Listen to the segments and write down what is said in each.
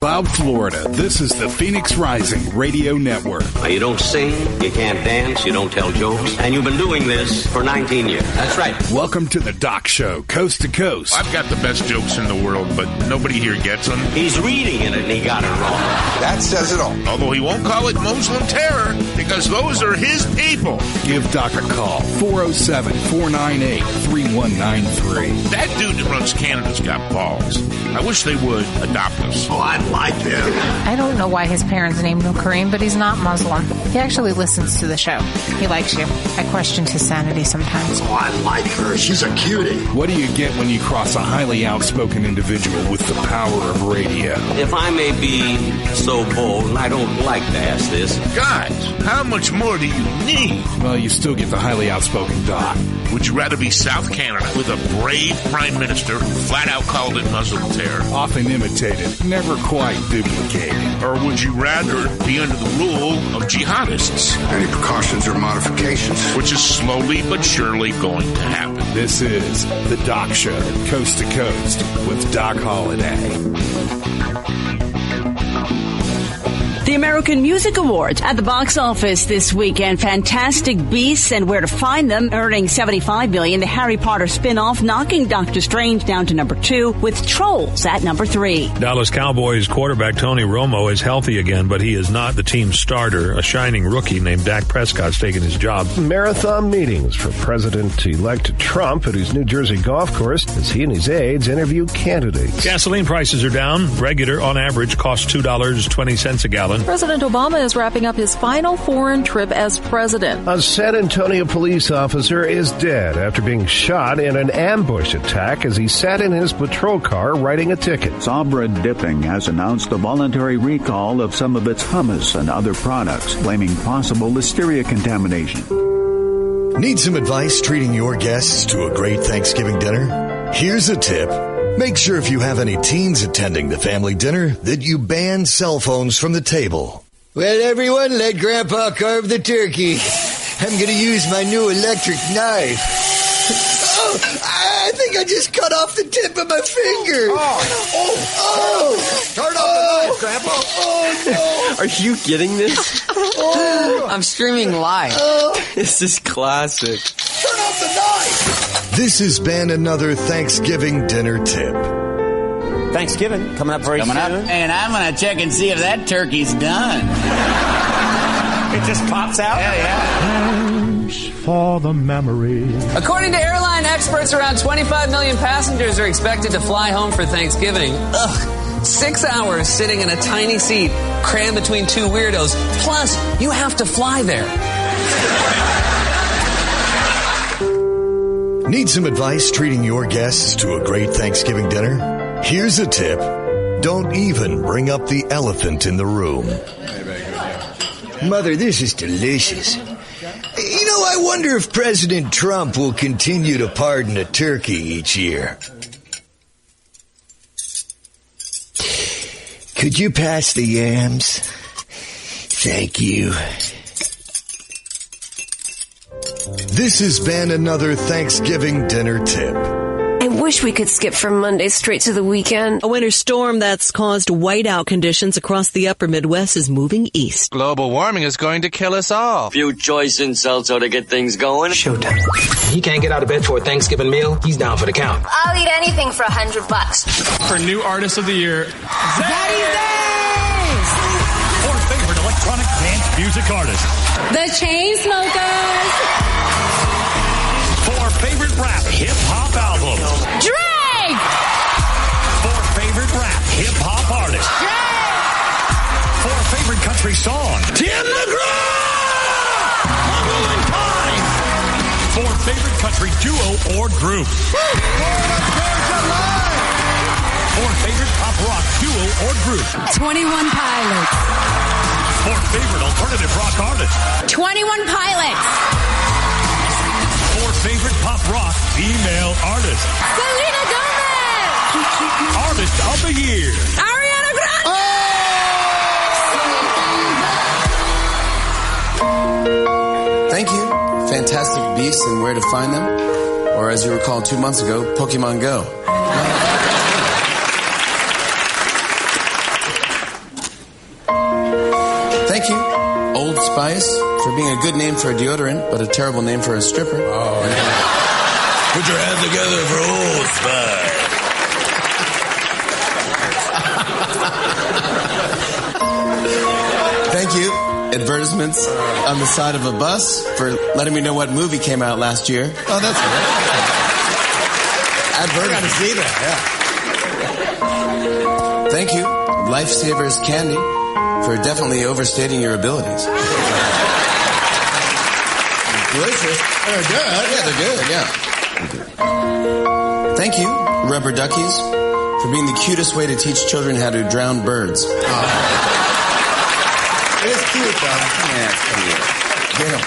South Florida, this is the Phoenix Rising Radio Network. You don't sing, you can't dance, you don't tell jokes, and you've been doing this for 19 years. That's right. Welcome to the Doc Show, coast to coast. I've got the best jokes in the world, but nobody here gets them. He's reading it and he got it wrong. That says it all. Although he won't call it Muslim terror, because those are his people. Give Doc a call, 407-498-3193. That dude that runs Canada's got balls. I wish they would adopt us. Oh, I like them. I don't know why his parents named him Kareem, but he's not Muslim. He actually listens to the show. He likes you. I questioned his sanity sometimes. Oh, I like her. She's a cutie. What do you get when you cross a highly outspoken individual with the power of radio? If I may be so bold, and I don't like to ask this. Guys, how much more do you need? Well, you still get the highly outspoken Doc. Would you rather be South Canada with a brave prime minister who flat out called it Muslim terror? Often imitated, never quite duplicated. Or would you rather be under the rule of jihadists? Any precautions or modifications? Which is slowly but surely going to happen. This is the Doc Show, coast to coast, with Doc Holliday. The American Music Awards at the box office this weekend. Fantastic Beasts and Where to Find Them earning $75 million. The Harry Potter spin-off knocking Doctor Strange down to number 2 with Trolls at number 3. Dallas Cowboys quarterback Tony Romo is healthy again, but he is not the team's starter. A shining rookie named Dak Prescott's taken his job. Marathon meetings for President-elect Trump at his New Jersey golf course as he and his aides interview candidates. Gasoline prices are down. Regular, on average, costs $2.20 a gallon. President Obama is wrapping up his final foreign trip as president. A San Antonio police officer is dead after being shot in an ambush attack as he sat in his patrol car writing a ticket. Sabra Dipping has announced a voluntary recall of some of its hummus and other products, blaming possible listeria contamination. Need some advice treating your guests to a great Thanksgiving dinner? Here's a tip. Make sure if you have any teens attending the family dinner that you ban cell phones from the table. Well, everyone, let Grandpa carve the turkey. I'm going to use my new electric knife. Oh, I think I just cut off the tip of my finger. Turn off the knife, Grandpa. Oh, no. Are you getting this? I'm streaming live. This is classic. Turn off the knife. This has been another Thanksgiving dinner tip. Thanksgiving coming up very soon. And I'm going to check and see if that turkey's done. It just pops out? Yeah. Thanks for the memories. According to airline experts, around 25 million passengers are expected to fly home for Thanksgiving. 6 hours sitting in a tiny seat, crammed between two weirdos. Plus, you have to fly there. Need some advice treating your guests to a great Thanksgiving dinner? Here's a tip. Don't even bring up the elephant in the room. Mother, this is delicious. You know, I wonder if President Trump will continue to pardon a turkey each year. Could you pass the yams? Thank you. This has been another Thanksgiving dinner tip. I wish we could skip from Monday straight to the weekend. A winter storm that's caused whiteout conditions across the upper Midwest is moving east. Global warming is going to kill us all. Few choice insults ought to get things going. Showtime. He can't get out of bed for a Thanksgiving meal. He's down for the count. I'll eat anything for $100. For new artist of the year, Zaddy's Days! For favorite electronic dance music artist, The Chainsmokers! For favorite rap hip-hop album, Drake! For favorite rap hip-hop artist, Drake! For favorite country song, Tim McGraw! Humble and Kind! For favorite country duo or group, For favorite pop rock duo or group, 21 Pilots. For favorite alternative rock artist, 21 Pilots. For favorite pop rock female artist, Selena Gomez. Artist of the Year, Ariana Oh! Grande. Thank you. Fantastic Beasts and Where to Find Them. Or as you were called 2 months ago, Pokemon Go. Thank you, Old Spice, for being a good name for a deodorant, but a terrible name for a stripper. Oh, yeah. Put your hands together for Old Spice. Thank you, advertisements on the side of a bus, for letting me know what movie came out last year. Oh, that's good. Advertisement. I got to see that, yeah. Thank you, Lifesavers Candy, for definitely overstating your abilities. Delicious. They're good. Yeah, they're good, yeah. Thank you, Rubber Duckies, for being the cutest way to teach children how to drown birds. It is cute, though. Yeah, it's cute.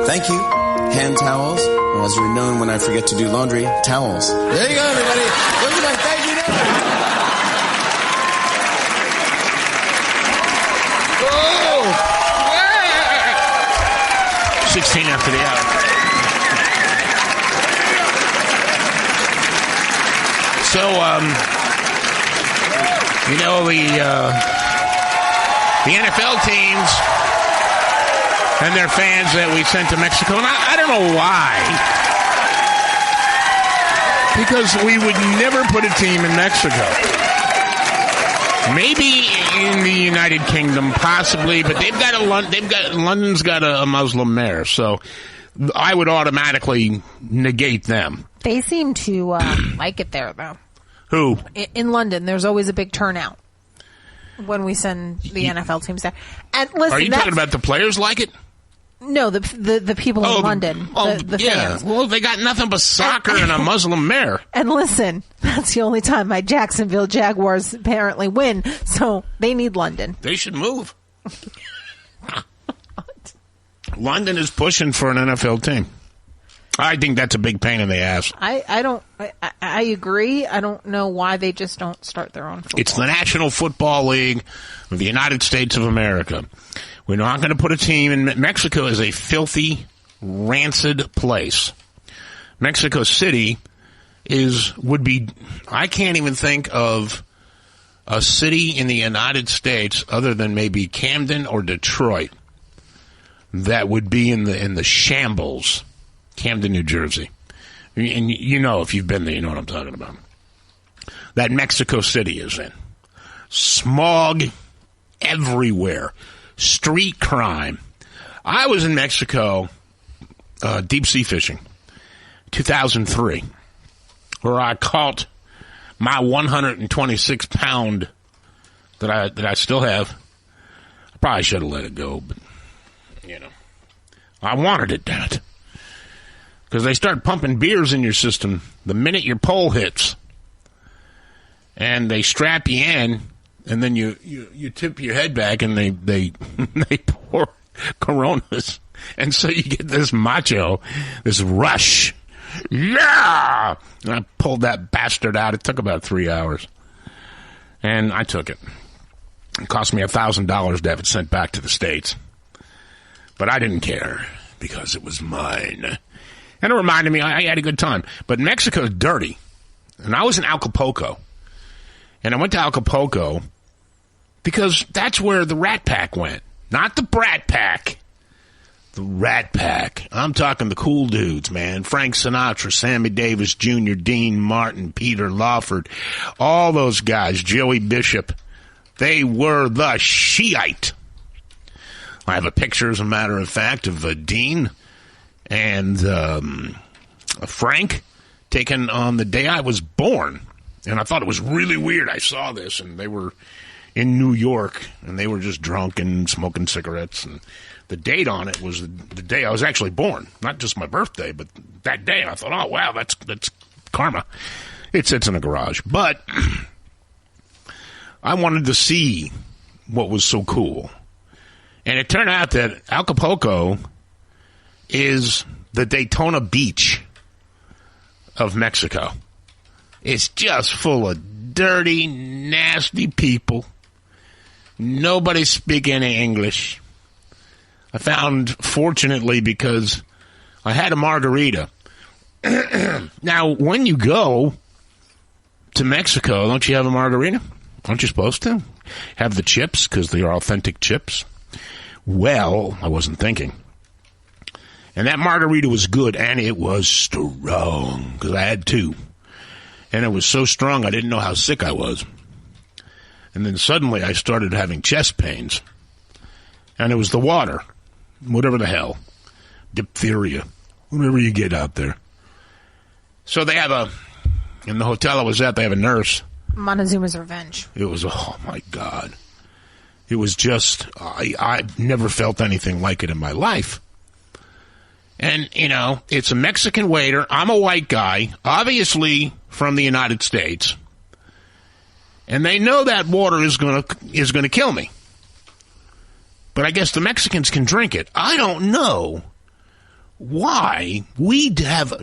Thank you, hand towels, or as you're known when I forget to do laundry, towels. There you go, everybody. Look at my thank you note. 16 after the hour. So, you know, the NFL teams and their fans that we sent to Mexico, and I don't know why. Because we would never put a team in Mexico. Maybe in the United Kingdom, possibly, but London's got a Muslim mayor, so I would automatically negate them. They seem to like it there, though. Who? In London, there's always a big turnout when we send the NFL teams there. And listen, are you talking about the players like it? No, the people in London, the fans. Well, they got nothing but soccer and a Muslim mayor. And listen, that's the only time my Jacksonville Jaguars apparently win, so they need London. They should move. London is pushing for an NFL team. I think that's a big pain in the ass. I agree. I don't know why they just don't start their own football. It's the National Football League of the United States of America. We're not going to put a team in. Mexico is a filthy, rancid place. Mexico City would be, I can't even think of a city in the United States other than maybe Camden or Detroit that would be in the shambles. Camden, New Jersey. And you know, if you've been there, you know what I'm talking about. That Mexico City is in. Smog everywhere. Street crime. I was in Mexico deep sea fishing, 2003, where I caught my 126-pound that I still have. I probably should have let it go, but, you know, I wanted it, damn it. Because they start pumping beers in your system the minute your pole hits. And they strap you in, and then you tip your head back, and they pour Coronas. And so you get this macho, this rush. Yeah! And I pulled that bastard out. It took about 3 hours. And I took it. It cost me $1,000 to have it sent back to the States. But I didn't care, because it was mine. And it reminded me, I had a good time. But Mexico's dirty. And I was in Acapulco. And I went to Acapulco because that's where the Rat Pack went. Not the Brat Pack. The Rat Pack. I'm talking the cool dudes, man. Frank Sinatra, Sammy Davis Jr., Dean Martin, Peter Lawford. All those guys. Joey Bishop. They were the Shiite. I have a picture, as a matter of fact, of Dean and Frank taken on the day I was born. And I thought it was really weird. I saw this, and they were in New York, and they were just drunk and smoking cigarettes. And the date on it was the day I was actually born. Not just my birthday, but that day. And I thought, oh, wow, that's karma. It sits in a garage. But I wanted to see what was so cool. And it turned out that Acapulco is the Daytona Beach of Mexico. It's just full of dirty, nasty people. Nobody speak any English. I found, fortunately, because I had a margarita. Now, when you go to Mexico, don't you have a margarita? Aren't you supposed to have the chips because they are authentic chips? Well, I wasn't thinking. And that margarita was good, and it was strong because I had 2. And it was so strong I didn't know how sick I was. And then suddenly I started having chest pains. And it was the water. Whatever the hell. Diphtheria. Whatever you get out there. So they have in the hotel I was at, they have a nurse. Montezuma's Revenge. It was, oh my God. It was just, I've never felt anything like it in my life. And, it's a Mexican waiter. I'm a white guy, obviously from the United States. And they know that water is going to kill me. But I guess the Mexicans can drink it. I don't know why we have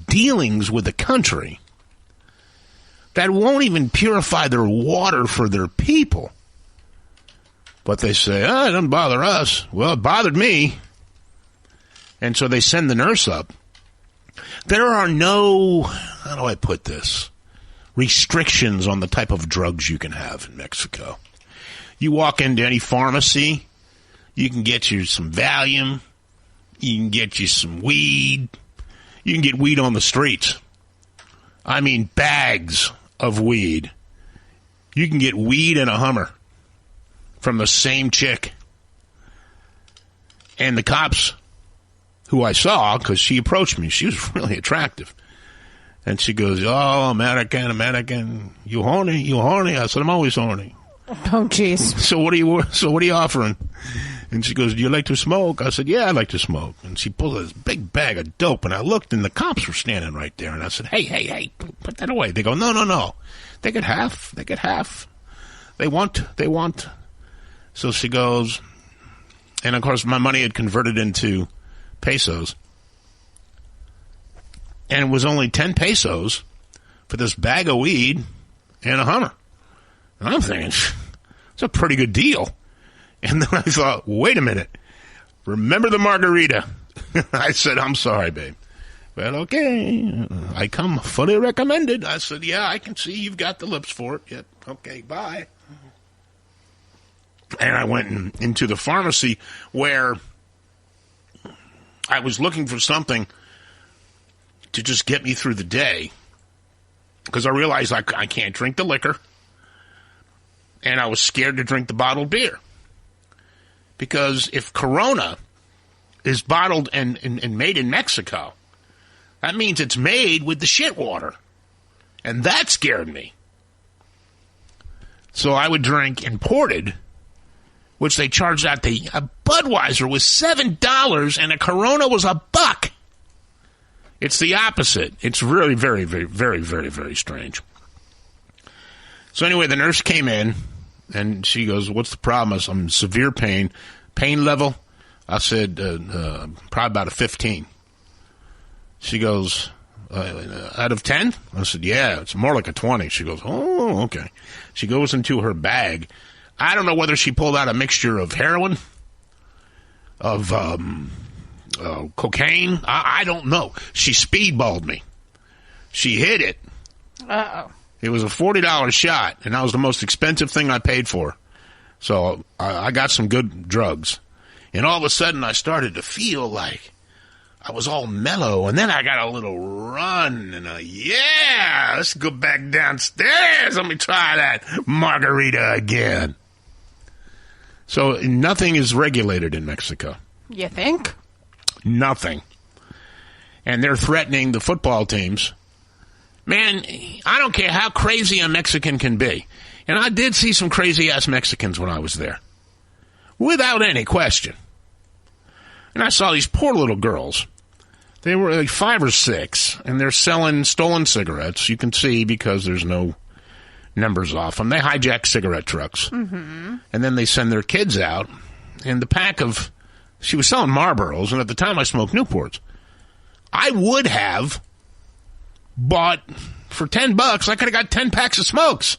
dealings with a country that won't even purify their water for their people. But they say, it doesn't bother us. Well, it bothered me. And so they send the nurse up. There are no, how do I put this, restrictions on the type of drugs you can have in Mexico. You walk into any pharmacy, you can get you some Valium, you can get you some weed, you can get weed on the streets. I mean bags of weed. You can get weed in a Hummer from the same chick. And the cops, who I saw, because she approached me, she was really attractive. And she goes, oh, American, you horny? I said, I'm always horny. Oh, jeez. So what are you offering? And she goes, do you like to smoke? I said, yeah, I like to smoke. And she pulled this big bag of dope, and I looked, and the cops were standing right there. And I said, hey, put that away. They go, no. They get half. They want. So she goes, and of course my money had converted into pesos. And it was only 10 pesos for this bag of weed and a Hummer. And I'm thinking, it's a pretty good deal. And then I thought, wait a minute. Remember the margarita? I said, I'm sorry, babe. Well, okay. I come fully recommended. I said, yeah, I can see you've got the lips for it. Yep. Okay, bye. And I went into the pharmacy where I was looking for something to just get me through the day. Because I realized I can't drink the liquor. And I was scared to drink the bottled beer. Because if Corona is bottled and made in Mexico, that means it's made with the shit water. And that scared me. So I would drink imported, which they charged out to a Budweiser was $7 and a Corona was $1. It's the opposite. It's really very, very, very, very, very strange. So anyway, the nurse came in, and she goes, what's the problem? I said, I'm in severe pain. Pain level? I said, probably about a 15. She goes, out of 10? I said, yeah, it's more like a 20. She goes, oh, okay. She goes into her bag. I don't know whether she pulled out a mixture of heroin, of cocaine. I don't know. She speedballed me. She hit it. Uh-oh. It was a $40 shot, and that was the most expensive thing I paid for. So I got some good drugs. And all of a sudden, I started to feel like I was all mellow. And then I got a little run. And yeah, let's go back downstairs. Let me try that margarita again. So nothing is regulated in Mexico. You think? Nothing. And they're threatening the football teams. Man, I don't care how crazy a Mexican can be. And I did see some crazy-ass Mexicans when I was there. Without any question. And I saw these poor little girls. They were like 5 or 6, and they're selling stolen cigarettes. You can see because there's no numbers off them. They hijack cigarette trucks. Mm-hmm. And then they send their kids out. And the pack of... She was selling Marlboros, and at the time I smoked Newports. I would have bought... For $10, I could have got 10 packs of smokes.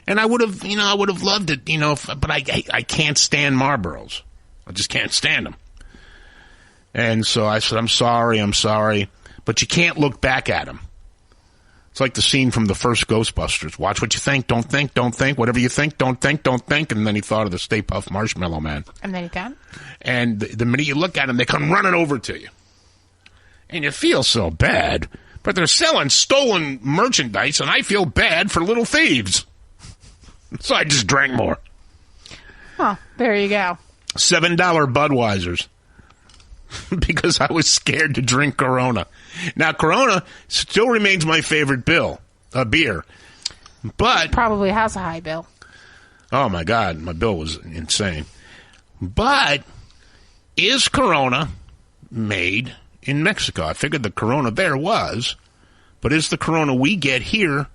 And I would have, I would have loved it, but I can't stand Marlboros. I just can't stand them. And so I said, I'm sorry, but you can't look back at them. It's like the scene from the first Ghostbusters. Watch what you think, don't think, don't think. Whatever you think, don't think, don't think. And then he thought of the Stay Puft Marshmallow Man. And then he got. And the minute you look at them, they come running over to you. And you feel so bad. But they're selling stolen merchandise, and I feel bad for little thieves. So I just drank more. Oh, there you go. $7 Budweisers. Because I was scared to drink Corona. Now, Corona still remains my favorite beer. But probably has a high bill. Oh, my God. My bill was insane. But is Corona made in Mexico? I figured the Corona there was. But is the Corona we get here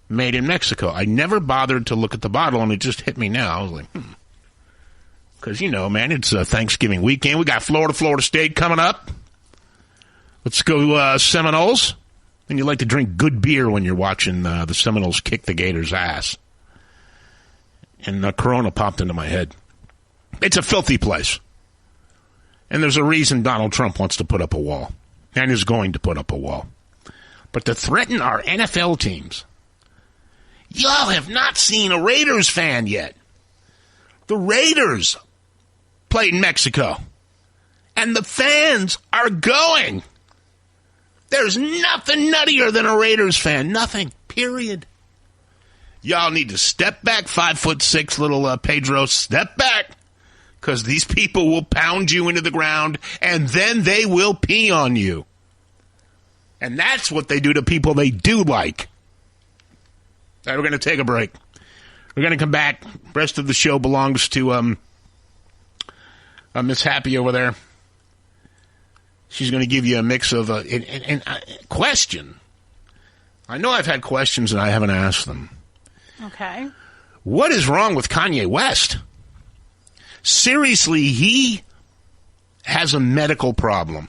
made in Mexico? I never bothered to look at the bottle, and it just hit me now. I was like, Because, you know, man, it's Thanksgiving weekend. We got Florida State coming up. Let's go Seminoles. And you like to drink good beer when you're watching the Seminoles kick the Gators' ass. And Corona popped into my head. It's a filthy place. And there's a reason Donald Trump wants to put up a wall. And is going to put up a wall. But to threaten our NFL teams. Y'all have not seen a Raiders fan yet. The Raiders played in Mexico. And the fans are going. There's nothing nuttier than a Raiders fan. Nothing. Period. Y'all need to step back, 5'6" little Pedro. Step back. Because these people will pound you into the ground, and then they will pee on you. And that's what they do to people they do like. All right, we're going to take a break. We're going to come back. The rest of the show belongs to Miss Happy over there. She's going to give you a mix of a question. I know I've had questions and I haven't asked them. Okay. What is wrong with Kanye West? Seriously, he has a medical problem.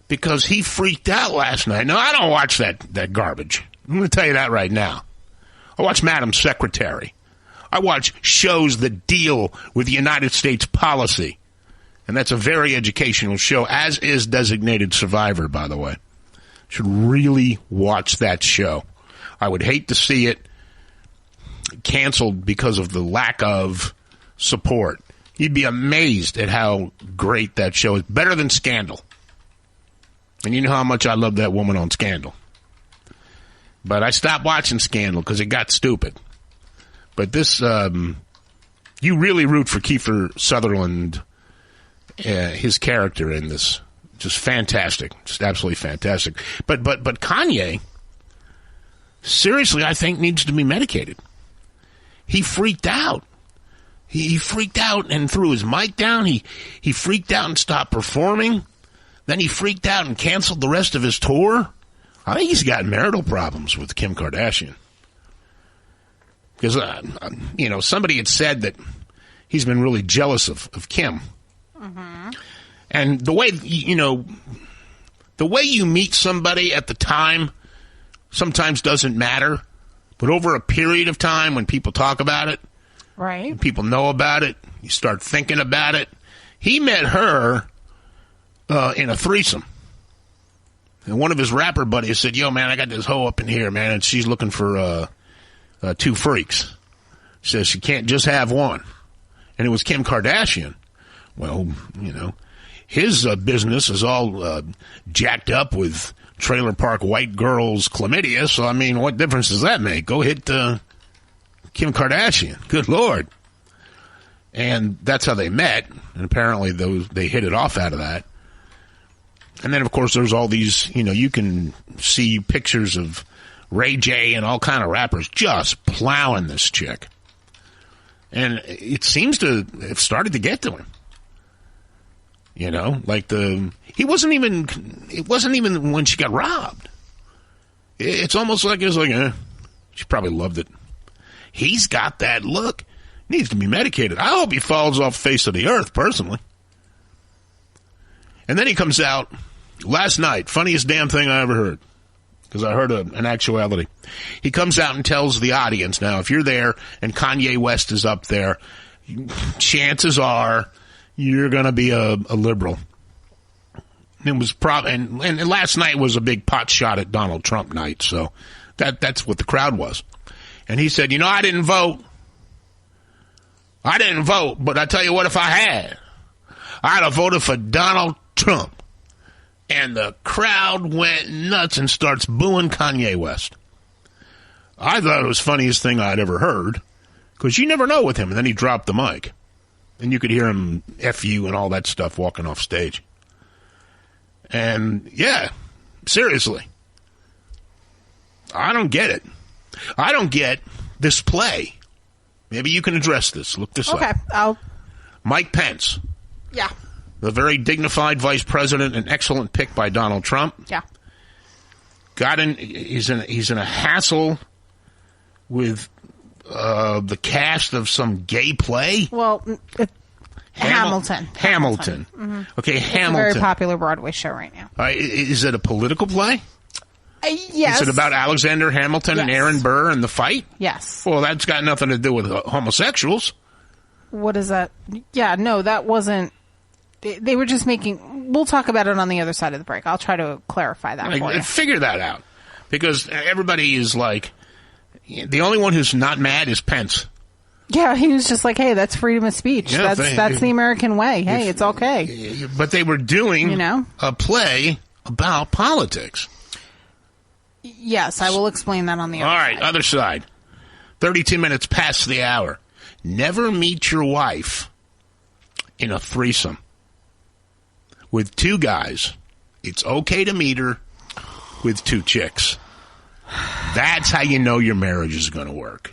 Because he freaked out last night. Now, I don't watch that garbage. I'm going to tell you that right now. I watch Madam Secretary. I watch shows that deal with the United States policy. And that's a very educational show, as is Designated Survivor, by the way. Should really watch that show. I would hate to see it canceled because of the lack of support. You'd be amazed at how great that show is. Better than Scandal. And you know how much I love that woman on Scandal. But I stopped watching Scandal because it got stupid. But this, you really root for Kiefer Sutherland, his character in this. Just fantastic. Just absolutely fantastic. But Kanye, seriously, I think needs to be medicated. He freaked out. He freaked out and threw his mic down. He freaked out and stopped performing. Then he freaked out and canceled the rest of his tour. I think he's got marital problems with Kim Kardashian. Because, somebody had said that he's been really jealous of Kim. Mm-hmm. And the way, the way you meet somebody at the time sometimes doesn't matter. But over a period of time when people talk about it, right? And people know about it, you start thinking about it. He met her in a threesome. And one of his rapper buddies said, yo, man, I got this hoe up in here, man, and she's looking for two freaks. She says she can't just have one. And it was Kim Kardashian. Well, his business is all jacked up with trailer park white girls chlamydia, so, what difference does that make? Go hit Kim Kardashian. Good Lord. And that's how they met, and apparently they hit it off out of that. And then, of course, there's all these, you can see pictures of Ray J and all kind of rappers just plowing this chick. And it seems to have started to get to him. It wasn't even when she got robbed. It's almost like it was like, she probably loved it. He's got that look. Needs to be medicated. I hope he falls off the face of the earth, personally. And then he comes out last night, funniest damn thing I ever heard, because I heard an actuality. He comes out and tells the audience, now, if you're there and Kanye West is up there, chances are you're going to be a liberal. It was and last night was a big pot shot at Donald Trump night, so that's what the crowd was. And he said, I didn't vote. But I tell you what, if I had, I'd have voted for Donald Trump. And the crowd went nuts and starts booing Kanye West. I thought it was the funniest thing I'd ever heard, because you never know with him. And then he dropped the mic. And you could hear him F you and all that stuff walking off stage. And, yeah, seriously. I don't get it. I don't get this play. Maybe you can address this. Look this up. Okay, Mike Pence. Yeah. The very dignified vice president, an excellent pick by Donald Trump. Yeah. He's in a hassle with the cast of some gay play. Well, Hamilton. Mm-hmm. Okay, Hamilton. It's a very popular Broadway show right now. Is it a political play? Yes. Is it about Alexander Hamilton and Aaron Burr and the fight? Yes. Well, that's got nothing to do with homosexuals. What is that? Yeah, no, that wasn't. They were just making. We'll talk about it on the other side of the break. I'll try to clarify that for you. Figure that out. Because everybody is like. The only one who's not mad is Pence. Yeah, he was just like, hey, that's freedom of speech. Yeah, that's the American way. Hey, it's okay. But they were doing a play about politics. Yes, I will explain that on the other side. All right, other side. 32 minutes past the hour. Never meet your wife in a threesome with two guys. It's okay to meet her with two chicks. That's how you know your marriage is going to work.